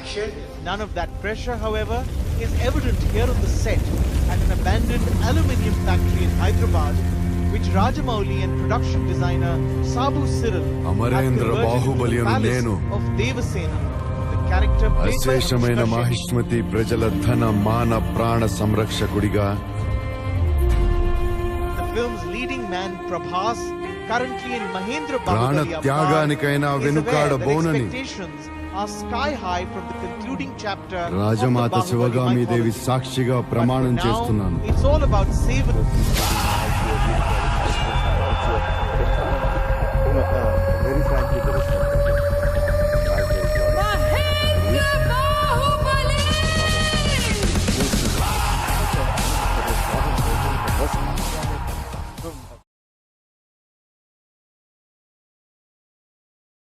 action. None of that pressure, however, is evident here on the set at an abandoned aluminium factory in Hyderabad, which Rajamouli and production designer Sabu Cyril Amarendra Baahubali అను నేను of Devasena. The character played by అశేషమైన Anushka Shetty. Mahishmati ప్రజల ధన మాన ప్రాణ సంరక్షకుడిగా The film's leading man Prabhas, currently in Mahendra ప్రాణ Bahubali Avatar, త్యాగానికైనా is aware that వెనుకాడబోనని expectations are sky high from the concluding chapter of the Rajmata Bahubali శివగామీదేవి mythology. సాక్షిగా But ప్రమాణం for చేస్తున్నాను. now, it's all about saving. Very frankly,